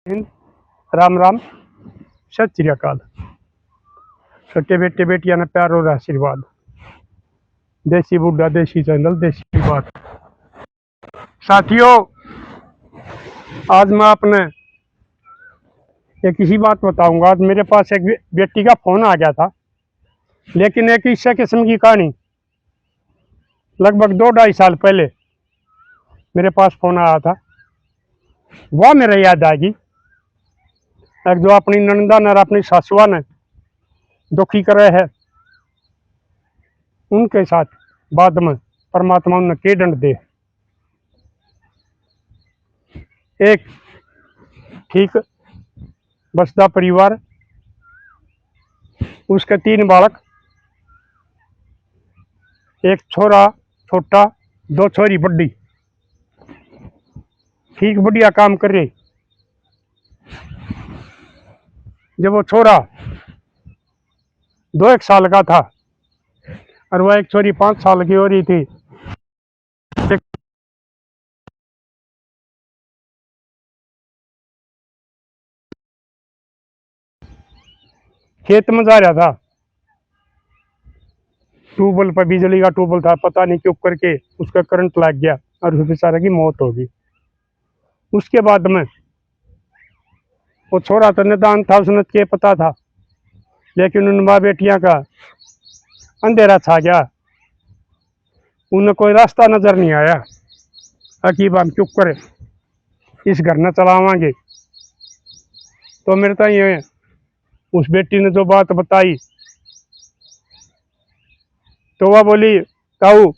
हिंद, राम राम, सत श्री अकाल। छोटे बेटे बेटियां ने प्यार और आशीर्वाद। देसी बुड्ढा देसी चैनल देसी बात। साथियों, आज मैं अपने एक इसी बात बताऊंगा। आज मेरे पास एक बेटी का फोन आ गया था, लेकिन एक इस किस्म की कहानी लगभग 2-2.5 साल पहले मेरे पास फोन आया था। वह मेरे याद आएगी। एक जो अपनी नंदा ने और अपनी सासुआ ने दुखी करे है, उनके साथ बाद में परमात्मा उन्हें के दंड दे। एक ठीक बसदा परिवार, उसके 3 बालक, एक छोरा छोटा, 2 छोरी बड़ी, ठीक बढ़िया काम कर रही। जब वो छोरा 2-1 साल का था और वह एक छोरी 5 साल की हो रही थी, खेत में जा रहा था। ट्यूबवेल पर, बिजली का ट्यूबवेल था, पता नहीं क्यों करके उसका करंट लग गया और उस बेचारे की मौत हो गई। उसके बाद में वो छोरा तो निदान था, उसने के पता था, लेकिन उन माँ बेटियां का अंधेरा छा गया। उन्हें कोई रास्ता नजर नहीं आया। अकीब हम चुप करे, इस घर न चलावांगे। तो मेरे तो ये उस बेटी ने जो बात बताई, तो वह बोली, ताऊ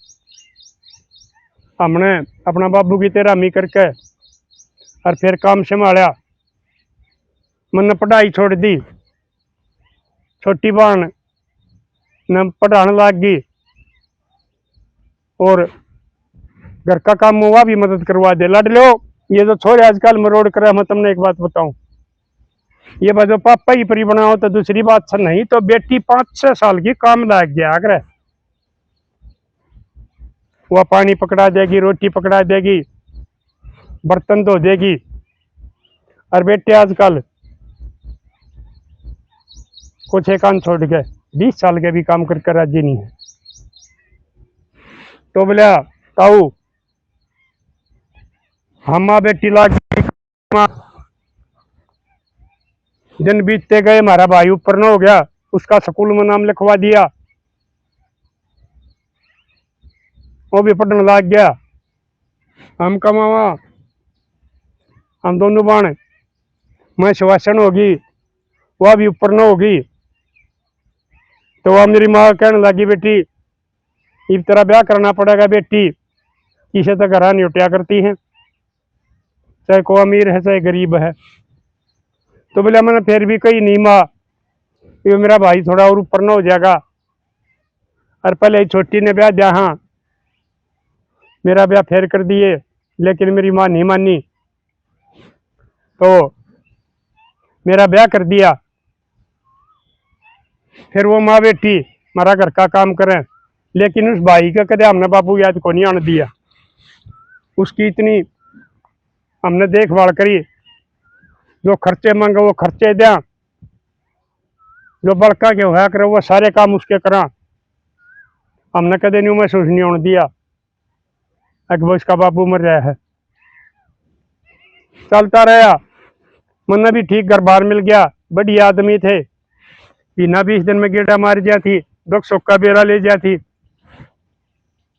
हमने अपना बाबू की तेरामी करके और फिर काम संभाला। मैंने पढ़ाई छोड़ दी, छोटी बहन न पढ़ाने लग गई और घर का काम हुआ भी मदद करवा दे। लड़ लो, ये जो छोरे आजकल में रोड करे, मैं तुमने एक बात बताऊं, ये बात जो पापा ही परी बनाओ तो दूसरी बात से नहीं, तो बेटी 5-6 साल की काम लग गया। अगर वह पानी पकड़ा देगी, रोटी पकड़ा देगी, बर्तन धो देगी। और बेटे आजकल कुछ एक कान छोड़ के 20 साल के भी काम करके राजी नहीं है। तो बोला, ताऊ हम माँ बेटी लाग दिन बीतते गए, हमारा भाई ऊपर न हो गया, उसका स्कूल में नाम लिखवा दिया, वो भी पढ़ने लग गया। हम कमावा, हम दोनों बाण, मैं सुवासन होगी, वह भी ऊपर न होगी। तो वह मेरी माँ कहने लगी, बेटी इस तरह ब्याह करना पड़ेगा बेटी, किसे तो घर नहीं उठा करती है, चाहे को अमीर है चाहे गरीब है। तो बोला, मैंने फिर भी कही नहीं माँ, ये मेरा भाई थोड़ा और ऊपर न हो जाएगा। और पहले छोटी ने ब्याह दिया, हाँ मेरा ब्याह फेर कर दिए, लेकिन मेरी माँ नहीं मानी, तो मेरा ब्याह कर दिया। फिर वो माँ बेटी हमारा घर का काम करें, लेकिन उस भाई का कदे हमने बाबू याद को नहीं आने दिया। उसकी इतनी हमने देखभाल करी, जो खर्चे मांगे वो खर्चे दिया, जो बड़का के होया करे वो सारे काम उसके करा। हमने कदे नहीं महसूस नहीं होने दिया कि वो इसका बाबू मर रहा है। चलता रहा, मैंने भी ठीक घर बार मिल गया, बढ़िया आदमी थे, बिना 20 दिन में गेड़ा मार जाती, दुख सुख का बेरा ले जाती,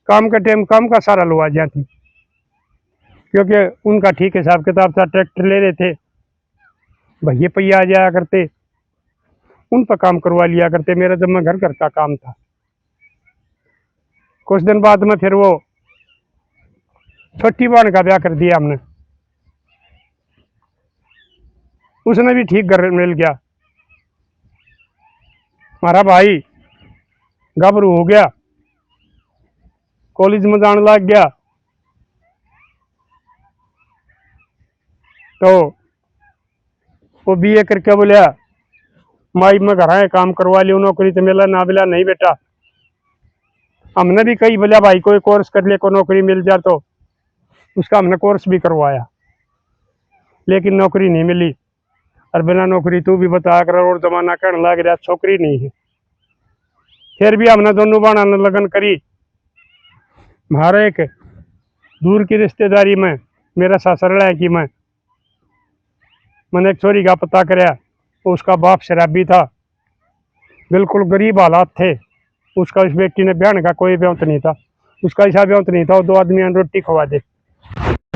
काम का टाइम काम का सारा लुआ जाती, क्योंकि उनका ठीक हिसाब किताब था। ट्रैक्टर ले रहे थे, भैया पहिया आ जाया करते, उन पर काम करवा लिया करते। मेरा जब मैं घर घर का काम था। कुछ दिन बाद में फिर वो छोटी बहन का ब्याह कर दिया हमने, उसने भी ठीक घर मिल गया। हमारा भाई घबरू हो गया, कॉलेज में जाने लग गया। तो वो बीए करके बोलिया, माई में घर आए काम करवा लियो, नौकरी तो मिला ना। बोला नहीं बेटा, हमने भी कही बोलिया भाई कोई कोर्स कर ले, को नौकरी मिल जाए, तो उसका हमने कोर्स भी करवाया, लेकिन नौकरी नहीं मिली। और बिना नौकरी तू भी बता कर और जमाना कहने लग रहा छोकरी नहीं है। फिर भी हमने दोनों बाणा ने लगन करी। हमारे एक दूर की रिश्तेदारी में मेरा ससुराल है कि मैंने एक छोरी का पता कराया। उसका बाप शराबी था, बिल्कुल गरीब हालात थे। उसका उस व्यक्ति ने बहन का कोई ब्यांत नहीं था, उसका ऐसा ब्यांत नहीं था वो 2 आदमी रोटी खवा दे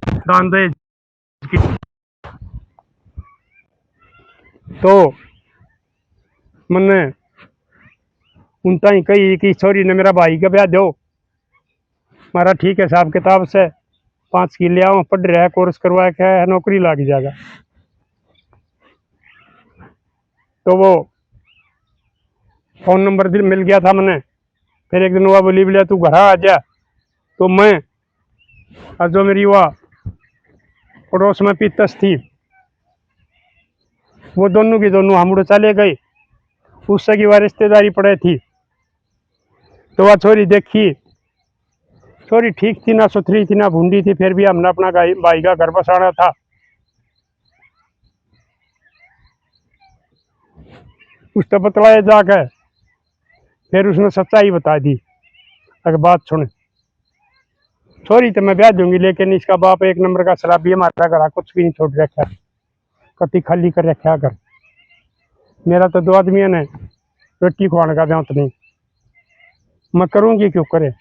दान दे। तो मैंने उनता ही कही कि छोरी ने मेरा भाई का ब्याह दो, मारा ठीक है हिसाब किताब से 5 किले आओ पढ़ रहा है, कोर्स करवा के है, नौकरी लग जाएगा। तो वो फोन नंबर मिल गया था मैंने। फिर एक दिन वह बोली बोलिया तू घर आ जा। तो मैं और जो मेरी वह पड़ोस में पीतस थी वो दोनों की दोनों हम उड़ चले गए। उससे की वह रिश्तेदारी पड़े थी। तो वह छोरी देखी, छोरी ठीक थी ना, सुथरी थी ना भूंडी थी, फिर भी हमने अपना भाई का घर बसाना था। उस तो बतलाए जाकर फिर उसने सच्चाई बता दी। अगर बात सुन, छोरी तो मैं ब्याह दूंगी लेकिन इसका बाप एक नंबर का शराबी है, हमारा घर कुछ भी नहीं छोड़ रखा, कति खाली कर रखा घर। मेरा तो 2 आदमियों ने रोटी खुआने का ब्यांत नहीं, मैं करूंगी क्यों करे।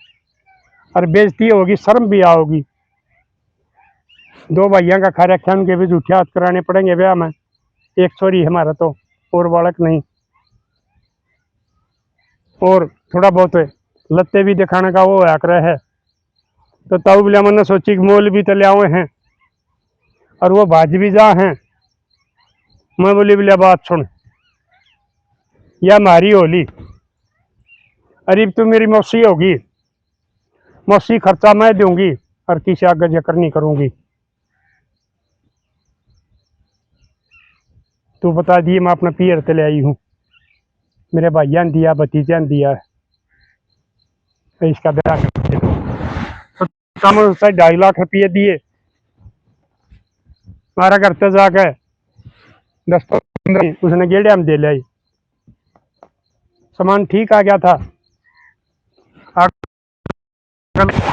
और बेइज्जती होगी, शर्म भी आओगी। 2 भाइयों का खा रखा, उनके भी झूठे हाथ कराने पड़ेंगे ब्याह में। एक छोरी है हमारा तो, और बालक नहीं। और थोड़ा बहुत लत्ते भी दिखाने का वो आग्रह है। तो ताऊ बिला मैंने सोची कि मोल भी तो लियाए हैं और वो भाज भी जा हैं। मैं बोली बिला बात सुन, या हमारी होली, अरे तू मेरी मौसी होगी, मौसी खर्चा मैं दूंगी और किसी आगे जिक्र नहीं करूंगी। तू बता दिए मैं अपना पियर ते ले आई हूँ, मेरे भाइया ने दिया, भतीजा ने दिया, तो इसका ब्याह कर। तो कम से 2.5 लाख रुपये दिए। हमारा घर से जाकर 10-15 उसने गेड़े हम दे लाई। सामान ठीक आ गया था,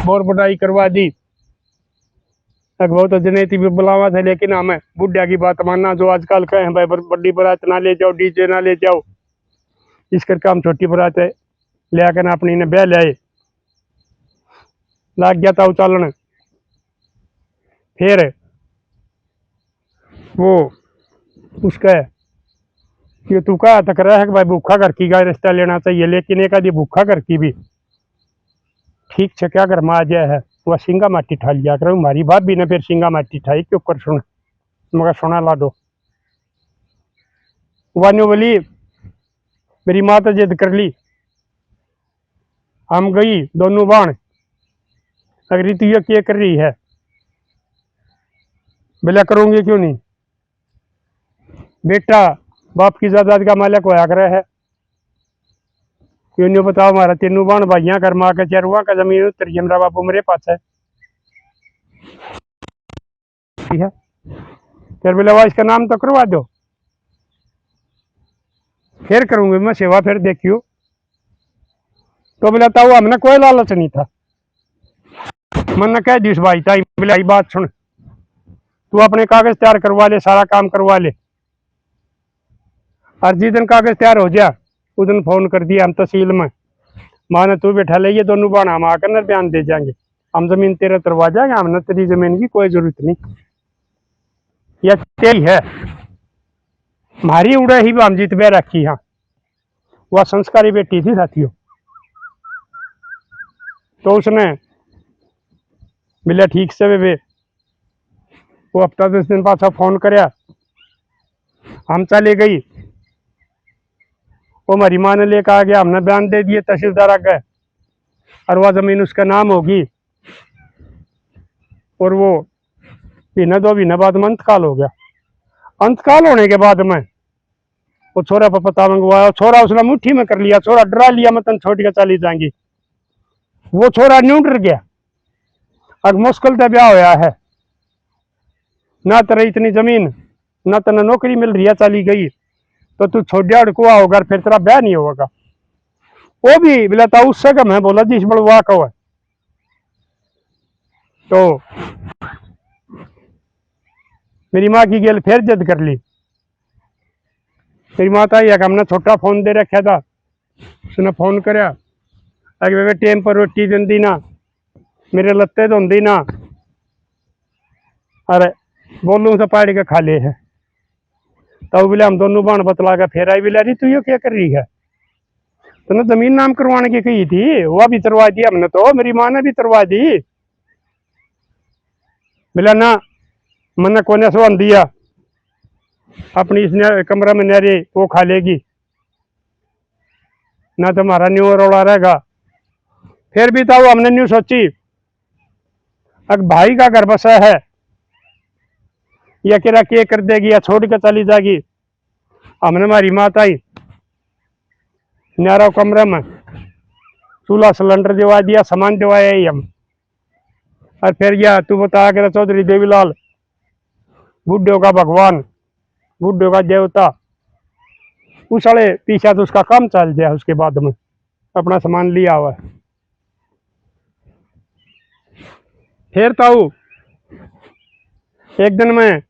बोर बुढ़ाई करवा दी। बहुत जनेती भी बुलावा था, लेकिन हमें बुढ़िया की बात मानना। जो आजकल कहे हैं भाई बड़ी बारात ना ले जाओ, डीजे ना ले जाओ, इस करके हम छोटी बारात ले आकर ना अपनी ने ब्याह ले आए। लग गया था उचालन। फिर वो उसका कि तू कहा तक रहा है कि भाई भूखा घर की का रिश्ता लेना चाहिए, लेकिन एक आदि भूखा घर की भी ठीक से क्या घर में आ जाए है, वह सिंगा माटी ठा लिया कर। हमारी भाभी ने फिर सिंगा माटी ठाई क्यों कर सुन, मगर सोना ला दो। वान्यो बोली मेरी माँ तो जिद कर ली। हम गई दोनों बाण, अगर तू ये क्या कर रही है, बिला करूंगी क्यों नहीं, बेटा बाप की जायदाद का मालिक होया करे है। क्यों नहीं बताओ, हमारा 3 बाण भाइया घर में आकर चरुआ का जमीन उतर गया, मेरा बापू मेरे पास है। ठीक है, फिर बोले इसका नाम तो करवा दो, फिर करूंगी मैं सेवा, फिर देखियो। तो बोला ताऊ हमने कोई लालच नहीं था। मैंने कह दी उस भाई ताई बोले बात सुन, तू अपने कागज तैयार करवा ले, सारा काम करवा ले, और जिस दिन कागज तैयार हो जाए उस दिन फोन कर दिया हम तहसील में, माने तू बैठा ले, ये दोनों बाण हम आकर न बयान दे जाएंगे, हम जमीन तेरे तरवा जाएंगे, हमने तेरी जमीन की कोई जरूरत नहीं, यह तेरी है। हमारी उड़े ही हम जीत बे रखी। हाँ वह संस्कारी बेटी थी साथियों। तो उसने मिला ठीक से वे वो हफ्ता 10 दिन पाछा फोन कराया, हम चले गई। वो हमारी माँ ने लेकर आ गया, हमने बयान दे दिए तहसीलदार आगे, और वह जमीन उसका नाम होगी। और वो महीना 2 महीने बाद में अंतकाल हो गया। अंतकाल होने के बाद में वो छोरा पर पता मंगवाया, छोरा उसने मुट्ठी में कर लिया, छोरा डरा लिया मतन छोड़ के चली जाएंगी। वो छोरा न्यू डर गया, अब मुश्किल से ब्याह होया है ना, तेरे इतनी जमीन ना तेना नौकरी मिल रही है चली गई, तो तू छोड़ को होगा फिर तेरा ब्याह नहीं होगा। वो भी बोला था उससे का, मैं बोला जिस बड़वा का है। तो मेरी माँ की गेल फिर जिद कर ली। मेरी माता ही हमने छोटा फोन दे रखा था, उसने फोन कराया, अगर टाइम पर रोटी दी ना, मेरे लत्ते धोंदी ना, अरे बोलूँ तो पाड़ी के खा ले है। तब बोले हम दोनों बाण बतला के फिर आई, बोले अरे तू ये क्या कर रही है, तूने जमीन नाम करवाने की कही थी, वह भी करवा दी हमने, तो मेरी माँ ने भी करवा दी। बोला ना मैंने कोने सो दिया, अपनी इस कमरा में नहरे वो खा लेगी ना, तुम्हारा न्यू रोड़ा रहेगा। फिर भी था वो हमने न्यू सोची, अगर भाई का घर बसा है, या किरा के कर देगी या छोड़ के चली जाएगी। हमने हमारी माता ही न्यारा कमरे में चूल्हा सिलेंडर दिवा दिया, सामान दिवाया ही हम, और फिर गया तू बता कर चौधरी देवीलाल बुड्ढों का भगवान, बुड्ढों का देवता, उस साले पीछा तो उसका काम चल गया। उसके बाद में अपना सामान लिया हुआ है। फिर ताऊ एक दिन में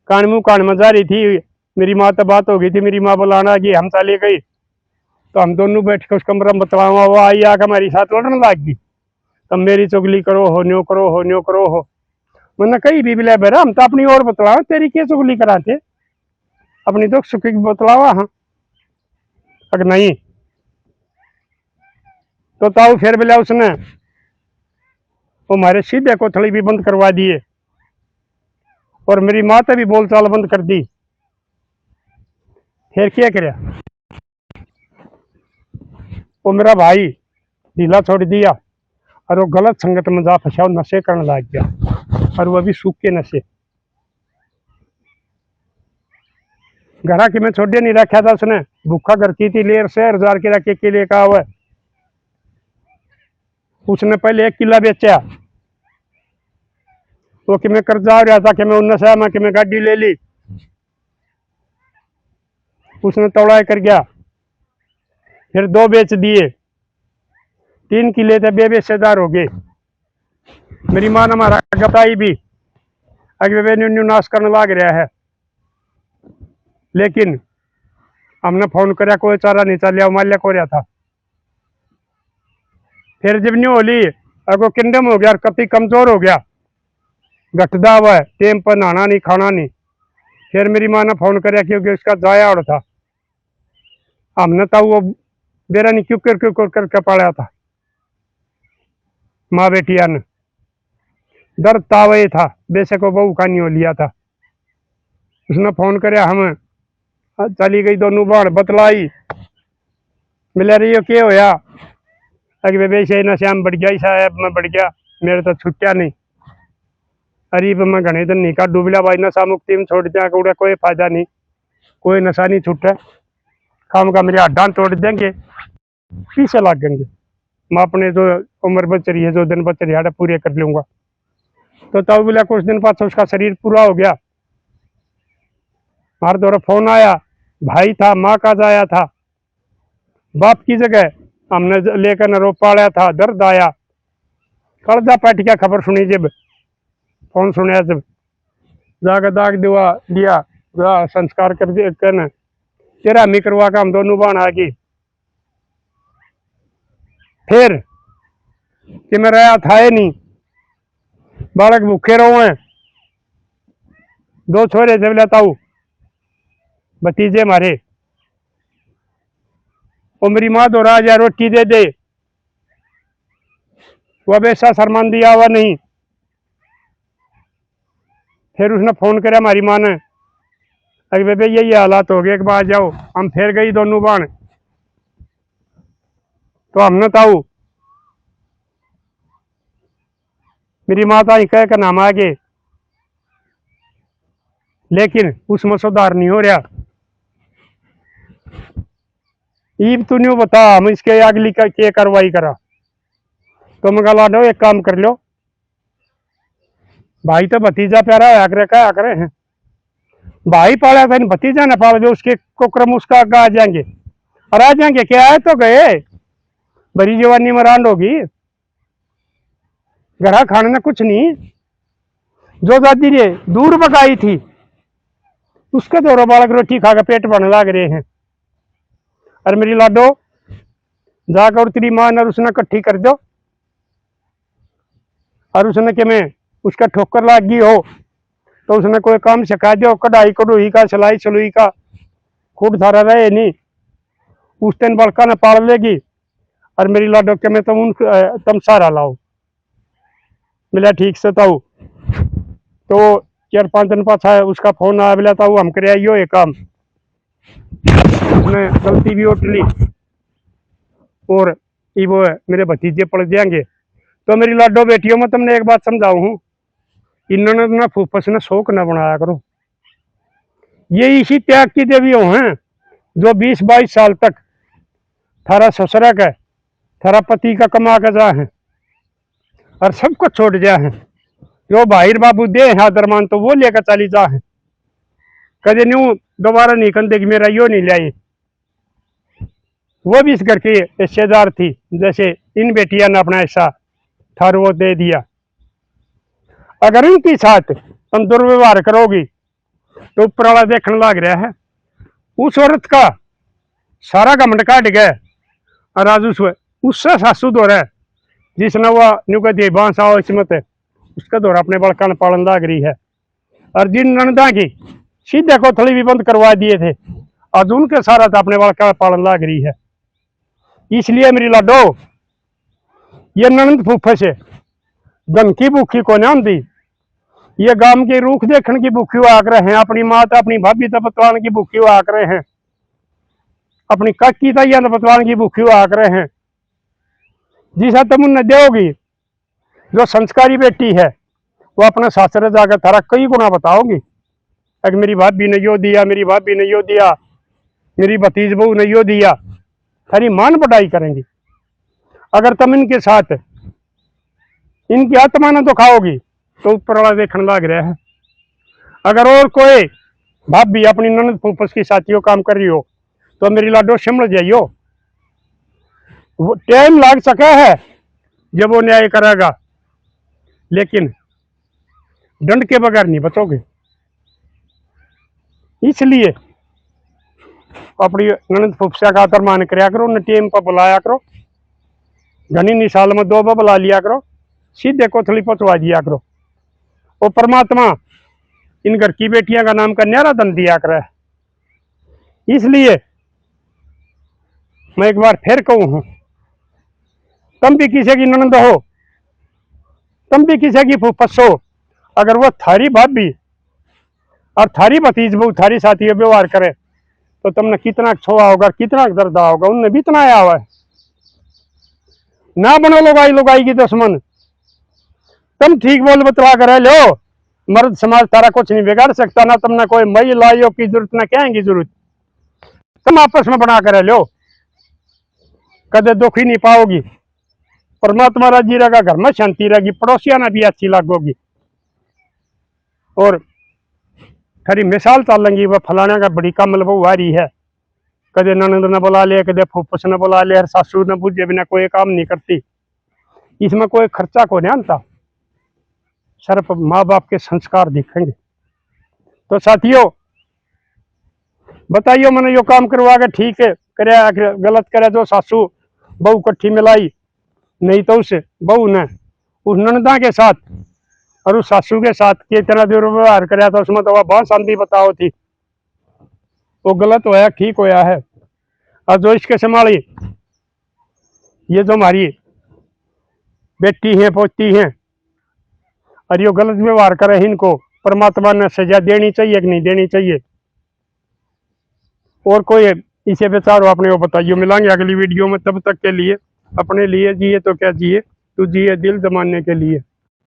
कान में जा रही थी, मेरी माँ तो बात हो गई थी, मेरी माँ बुलाना कि हम चली गई, तो हम दोनों बैठ के उस कमरे में बतलावा, वो आई आकर हमारी साथ लड़ने लग गई, तब मेरी चुगली करो हो, न्यो करो हो, न्यो करो हो। मैंने कही भी बिला बेरा हम तो अपनी और बतलावा, तेरी क्या चुगली कराते, अपनी दुख सुख की बतलावा। हाँ अगर नहीं तो ताऊ फिर बिला उसने वो हमारे सीधे कोथड़ी भी बंद करवा दिए, और मेरी माता भी बोलचाल बंद कर दी। फिर क्या करे, वो मेरा भाई ढीला छोड़ दिया, और वो गलत संगत में जा फंसा, नशे करने लग गया, और वो भी सूखे नशे। घरा की मैं छोड़े नहीं रखा था उसने, भूखा करती थी, लेर से हजार के रखे के लिए कहा हुआ। उसने पहले 1 किला बेचा, वो कि मैं कर्जा रहा था कि मैं 19 में कि मैं गाड़ी ले ली, उसने तोड़ा कर गया। फिर 2 बेच दिए, 3 किले थे, बेबेसेदार हो गए। मेरी माँ ने हमारा गताई भी अगे न्यू नाश करने लग रहा है, लेकिन हमने फोन कराया, कोई चारा नहीं चलिया, माल्या को रहा था। फिर जब न्यू होली अगो किंडम हो गया, और कति कमजोर हो गया, घटदा हुआ है, टेम पर नहाना नहीं खाना नहीं। फिर मेरी माँ ने फोन कराया, क्योंकि उसका जाया और था, हमने तो वो बेरा नहीं क्यों करके पाया था, माँ बेटिया ने दर्द तावे था, बेशक वो बहू का नहीं हो लिया था। उसने फोन कराया, हम चली गई दोनों बाण बतलाई, मिले रही हो क्या होया, अगे बेशे ना श्याम बढ़ गया, साहब मैं बढ़ गया, मेरे तो छुट्टिया नहीं, अरे मैं घने दिन नहीं का डूबला भाई, नशा मुक्ति में छोड़ दिया, कोई फायदा नहीं, कोई नशा नहीं छूटा, काम का मेरी हड्डां तोड़ देंगे, पीछे लागेंगे, मैं अपने जो उम्र बच रही है, जो दिन बच रही है पूरे कर लूंगा। तो तब बोला कुछ दिन बाद उसका शरीर पूरा हो गया। हमारे द्वारा फोन आया, भाई था, माँ का जाया था, बाप की जगह हमने लेकर न रो पाया था, दर्द आया, कर्जा पैट क्या खबर सुनी, जब फोन सुना, जब जाकर दाग दिवा दिया, संस्कार कर दिया, तेरा हमी करवा का हम दोनों बाण आ गई। फिर कि मैं रहा था ही नहीं, बालक भूखे रहो हैं, 2 छोरे से लेता हूँ, भतीजे मारे, वो मेरी माँ दो राजा रोटी दे दे, वह वैसा शरमान दिया हुआ नहीं। फिर उसने फोन कराया हमारी माँ ने, अरे बेबे यही हालात हो गए, एक बार जाओ, हम फिर गई दोनों बाण, तो हमने ताऊ मेरी माता ही कह कर नाम आ गए, लेकिन उसमें सुधार नहीं हो रहा। ईब तू नहीं बता हम इसके अगली का क्या कार्रवाई करा, तो मैं कहा लो एक काम कर लो, भाई तो भतीजा प्यारा होया करे, क्या करे हैं, भाई पाला था, भतीजा न पाल दे उसके को क्रम उसका आगे आ जाएंगे। और आ जाएंगे क्या है तो गए, बड़ी जवानी में रांड होगी, घरा खाने में कुछ नहीं। जो दादी ने दूर पकाई थी उसके दौरा बालक रोटी खाकर पेट भरने लग रहे हैं। और मेरी लाडो जाकर तेरी मां ने उसने इकट्ठी कर दो, और उसने के में उसका ठोकर लाग गई हो तो उसने कोई काम सिखा दो, कढ़ाई कढ़ोई का, सिलाई सलुई का, खूब सारा रहे नहीं, उस दिन बड़का ने पाल लेगी। और मेरी लाडो के में तुम सारा लाओ मिला ठीक से ताऊ। तो 4-5 दिन पाछा उसका फोन आया, बोला ताऊ हम करे आइयो ये काम। उसने गलती भी उठ ली और वो मेरे भतीजे पड़ जाएंगे। तो मेरी लाडो बेटियों में तुमने एक बात समझाऊ हूँ, इन्होंने ना फूफस ने शौक न बनाया करो। ये इसी त्याग की देवी हैं जो 20-22 साल तक थारा ससुरा का, थारा पति का कमा कर जा है और सबको छोड़ जा है। जो बाहिर बाबू दे है दरमान तो वो लेकर चली जा है, कदे न्यू दोबारा नहीं कंधे की मेरा यो नहीं लाई। वो भी इस घर की हिस्सेदार थी, जैसे इन बेटिया ने अपना हिस्सा थार वो दे दिया। अगर इनके साथ तुम दुर्व्यवहार करोगी तो ऊपर वाला देखने लग रहा है। उस औरत का सारा घमंड काट गया और आज उससे सासू दो रहा है जिसने वो न्यू कह बांस आओ इसमत उसका दौरा अपने बड़का ने पालन लाग रही है। और जिन नंदा की सीधे कोथली भी बंद करवा दिए थे आज उनके सारा तो अपने बड़का पालन लाग रही है। इसलिए मेरी लाडो ये ननद फूफे से धन की भूखी को ना दी, ये गांव के रूख देखने की भूखी आक रहे हैं, अपनी माता अपनी भाभी तपतवान की भूखी आक रहे हैं, अपनी काकी तैया तपतवान की भूखी आक रहे हैं। जिसा तुम उन्हें दोगी, जो संस्कारी बेटी है वो अपने सासरे जाकर थारा कई गुना बताओगी, अगर मेरी भाभी ने यो दिया, मेरी भाभी ने यो दिया, मेरी भतीज बहू ने यो दिया, थारी मान बढ़ाई करेंगी। अगर तुम इनके साथ इनकी आत्मा न दुखाओगी तो ऊपर वाला देखने लग रहा है। अगर और कोई भाभी अपनी ननद फूफस की साथियों काम कर रही हो तो मेरी लाडो समझ जाइयो, वो टाइम लग सका है जब वो न्याय करेगा, लेकिन दंड के बगैर नहीं बचोगे। इसलिए अपनी ननद फुफसा का आदर मान कराया करो, न टेम पर बुलाया करो, घनी निशाल में 2 बार बुला लिया करो, सीधे कोथली पहुंचवा दिया करो। और परमात्मा इन घर की बेटियां का नाम का न्यारा दंड दिया करे। इसलिए मैं एक बार फिर कहूं हूं, तुम भी किसी की ननद हो, तुम भी किसी की फुफस हो, अगर वो थारी भाभी और थारी भतीज बहू थारी साथी व्यवहार करे तो तुमने कितना छोआ होगा, कितना दर्द होगा, उनने भी इतना आया हुआ है। ना बनो लुगाई लुगाई की दुश्मन, तुम ठीक बोल बतवा कर लो, मर्द समाज तारा कुछ नहीं बिगाड़ सकता, ना तुमने कोई मई लाइयों की जरूरत, ना कहेंगी जरूरत, तुम आपस में बना कर लो, कदे दुख ही नहीं पाओगी। परमात्मा राजी रहेगा, घर में शांति रहेगी, पड़ोसिया ने भी अच्छी लगोगी। और खरी मिसाल चलेंगी वह फलाने का बड़ी कमल बहू आ रही है, कदे ननद ने बुला लिया, कदे फूफस ने बुला लिया, सासू ने बुझे बिना कोई काम नहीं करती, इसमें कोई खर्चा को नहीं आता, सिर्फ माँ बाप के संस्कार दिखेंगे। तो साथियों बताइयो, मैंने यो काम करवा के ठीक है करे, गलत करे जो सासू बहू कट्ठी मिलाई, नहीं तो उस बहू ने उस ननदा के साथ और उस सासू के साथ कितना दुर्व्यवहार कराया था, उसमें तो वह बहुत शांति बताओ थी, वो गलत होया ठीक होया है। और जो इसके संभाली ये जो हमारी बेटी है पोती है और ये गलत व्यवहार करे, इनको परमात्मा ने सजा देनी चाहिए कि नहीं देनी चाहिए। और कोई इसे विचार हो अपने को बताइए। मिलेंगे अगली वीडियो में, तब तक के लिए अपने लिए जिए तो क्या जिए, तू जिए दिल जमाने के लिए।